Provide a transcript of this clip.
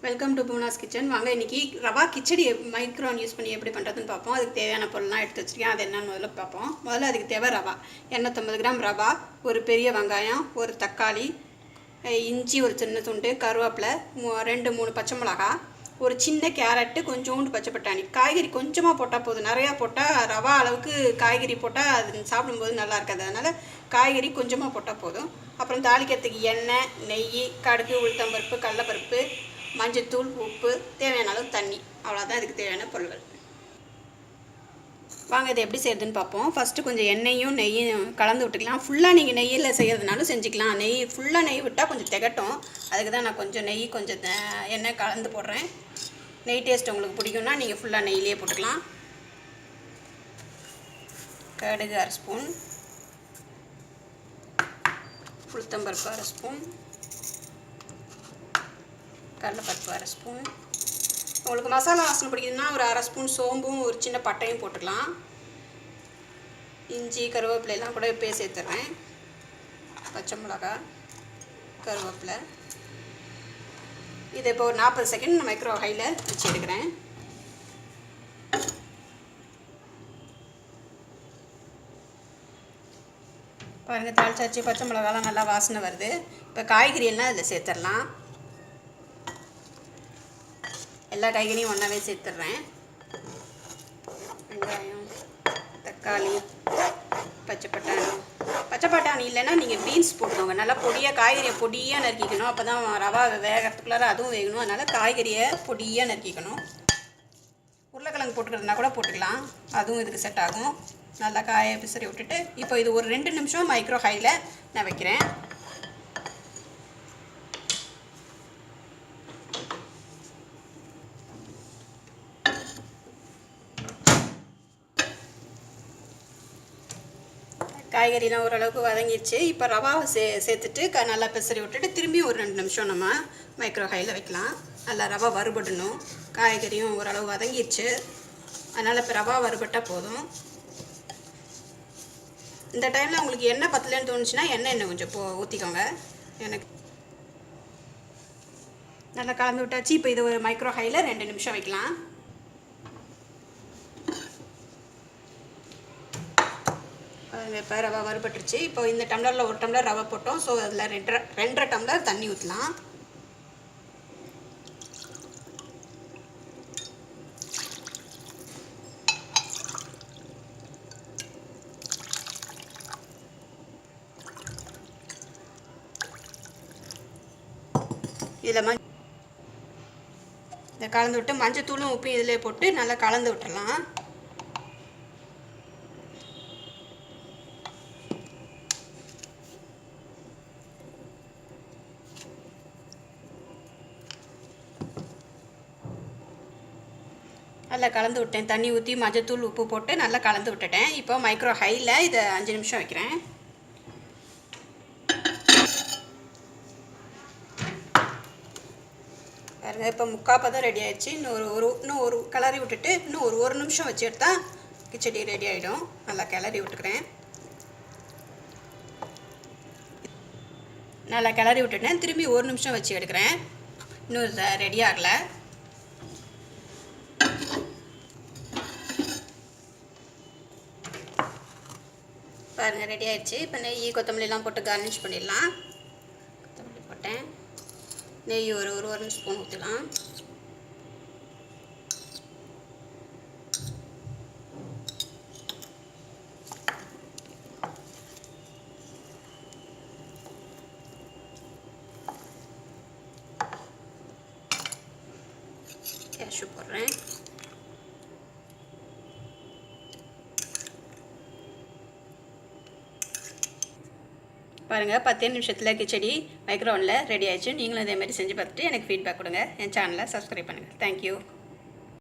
Welcome to Poona's kitchen. வாங்க இன்றைக்கி rava khichdi Macron use பண்ணி எப்படி பண்ணுறதுன்னு பார்ப்போம். அதுக்கு தேவையான பொருள்லாம் எடுத்து வச்சுருக்கேன். அது என்னன்னு முதல்ல பார்ப்போம். முதல்ல அதுக்கு தேவை ரவா 250 கிராம் ரவா, ஒரு பெரிய வெங்காயம், ஒரு தக்காளி, இஞ்சி ஒரு சின்ன துண்டு, கருவேப்பிலை, 2-3 பச்சை மிளகா, ஒரு சின்ன கேரட்டு, கொஞ்சோண்டு பச்சை பட்டாணி. காய்கறி கொஞ்சமாக போட்டால் போதும், நிறையா போட்டால் ரவா அளவுக்கு காய்கறி போட்டால் அது சாப்பிடும்போது நல்லா இருக்காது. அதனால் காய்கறி கொஞ்சமாக போட்டால் போதும். அப்புறம் தாளிக்கிறதுக்கு எண்ணெய், நெய், கடுகு, உளுத்தம்பருப்பு, கடலைப்பருப்பு, மஞ்சத்தூள், உப்பு, தேவையான அளவு தண்ணி. அவ்வளோதான் இதுக்கு தேவையான பொருட்கள். வாங்க இதை எப்படி செய்யறதுன்னு பார்ப்போம். ஃபஸ்ட்டு கொஞ்சம் எண்ணெயும் நெய்யும் கலந்து விட்டுக்கலாம். ஃபுல்லாக நீங்கள் நெய்யில் செய்கிறதுனாலும் செஞ்சுக்கலாம். ஃபுல்லாக நெய் விட்டால் கொஞ்சம் திகட்டும். அதுக்கு தான் நான் கொஞ்சம் நெய் கொஞ்சம் எண்ணெய் கலந்து போடுறேன். நெய் டேஸ்ட் உங்களுக்கு பிடிக்கும்னா நீங்கள் ஃபுல்லாக நெய்யிலே போட்டுக்கலாம். கடுகு 1/2 ஸ்பூன், உளுத்தம்பருப்பு 1/2 ஸ்பூன், கடலைப்பருப்பு 1/2 ஸ்பூன். உங்களுக்கு மசாலா வாசனை பிடிக்குதுன்னா ஒரு 1/2 ஸ்பூன் சோம்பும் ஒரு சின்ன பட்டையும் போட்டுக்கலாம். இஞ்சி, கருவேப்பிலையெல்லாம் கூட இப்போயே சேர்த்துட்றேன். பச்சை மிளகா, கருவேப்பிலை. இதை இப்போ ஒரு 40 செகண்ட் நான் மைக்ரோ ஹையில் வச்சு எடுக்கிறேன். பாருங்கள், தாளிச்சாச்சு. பச்சை மிளகாலாம் நல்லா வாசனை வருது. இப்போ காய்கறி எல்லாம் இதில் சேர்த்துடலாம். எல்லா காய்கறியும் ஒன்றாவே சேர்த்துட்றேன். வெங்காயம், தக்காளி, பச்சை பட்டாணி இல்லைன்னா நீங்கள் பீன்ஸ் போட்டுக்கோங்க. நல்லா பொடியாக காய்கறியை பொடியாக நறுக்கிக்கணும். அப்போ தான் ரவா வேகிறதுக்குள்ளார அதுவும் வேகணும். அதனால் காய்கறியை பொடியாக நறுக்கிக்கணும். உருளைக்கிழங்கு போட்டுக்கிறதுனா கூட போட்டுக்கலாம், அதுவும் இதுக்கு செட் ஆகும். நல்லா காயை பிசறி விட்டுட்டு இப்போ இது ஒரு 2 நிமிஷம் மைக்ரோ ஹையில் நான் வைக்கிறேன். காய்கறிலாம் ஓரளவுக்கு வதங்கிடுச்சு. இப்போ ரவாவை சேர்த்துட்டு நல்லா பிசறி விட்டுட்டு திரும்பி ஒரு 2 நிமிஷம் நம்ம மைக்ரோ ஹையில் வைக்கலாம். நல்லா ரவா வறுபடணும். காய்கறியும் ஓரளவு வதங்கிடுச்சு. அதனால் இப்போ ரவா வறுபட்டால் போதும். இந்த டைமில் உங்களுக்கு எண்ணெய் பத்தலன்னு தோணுச்சுன்னா எண்ணெய் கொஞ்சம் ஊற்றிக்கோங்க. எனக்கு நல்லா கலந்து விட்டாச்சு. இப்போ இது ஒரு மைக்ரோ ஹையில் 2 நிமிஷம் வைக்கலாம். இப்போ ரவா வறுபட்டுருச்சு. இப்போ இந்த டம்ளரில் 1 டம்ளர் ரவை போட்டோம். ஸோ அதில் 2.5 டம்ளர் தண்ணி ஊற்றலாம். இதில் இதை கலந்து விட்டு மஞ்சத்தூளும் உப்பு இதிலே போட்டு நல்லா கலந்து விட்டுடலாம். நல்லா கலந்து விட்டேன். தண்ணி ஊற்றி மஞ்சத்தூள் உப்பு போட்டு நல்லா கலந்து விட்டுட்டேன். இப்போ மைக்ரோ ஹையில் இதை 5 நிமிஷம் வைக்கிறேன். பாருங்க, இப்போ 3/4 பதம் ரெடி ஆகிடுச்சு. இன்னும் ஒரு கிளறி விட்டுட்டு இன்னும் ஒரு நிமிஷம் வச்சு எடுத்தால் கிச்சடி ரெடி ஆகிடும். நல்லா கிளறி விட்டுக்கிறேன். நல்லா கிளறி விட்டுட்டேன். திரும்பி 1 நிமிஷம் வச்சு எடுக்கிறேன். இன்னும் ரெடி ஆகலை. பாருங்கள், ரெடி ஆகிடுச்சு. இப்போ நெய், கொத்தமல்லிலாம் போட்டு கார்னிஷ் பண்ணிடலாம். கொத்தமல்லி போட்டேன். நெய் ஒரு ஸ்பூன் ஊற்றலாம். கேஷ்யூ போடுறேன். பாருங்கள், 10 நிமிஷத்தில் கிச்சடி மைக்ரோவனில் ரெடி ஆயிடுச்சு. நீங்களும் இதேமாதிரி செஞ்சு பார்த்துட்டு எனக்கு ஃபீட்பேக் கொடுங்க. என் சேனலை சப்ஸ்கிரைப் பண்ணுங்கள். தேங்க்யூ.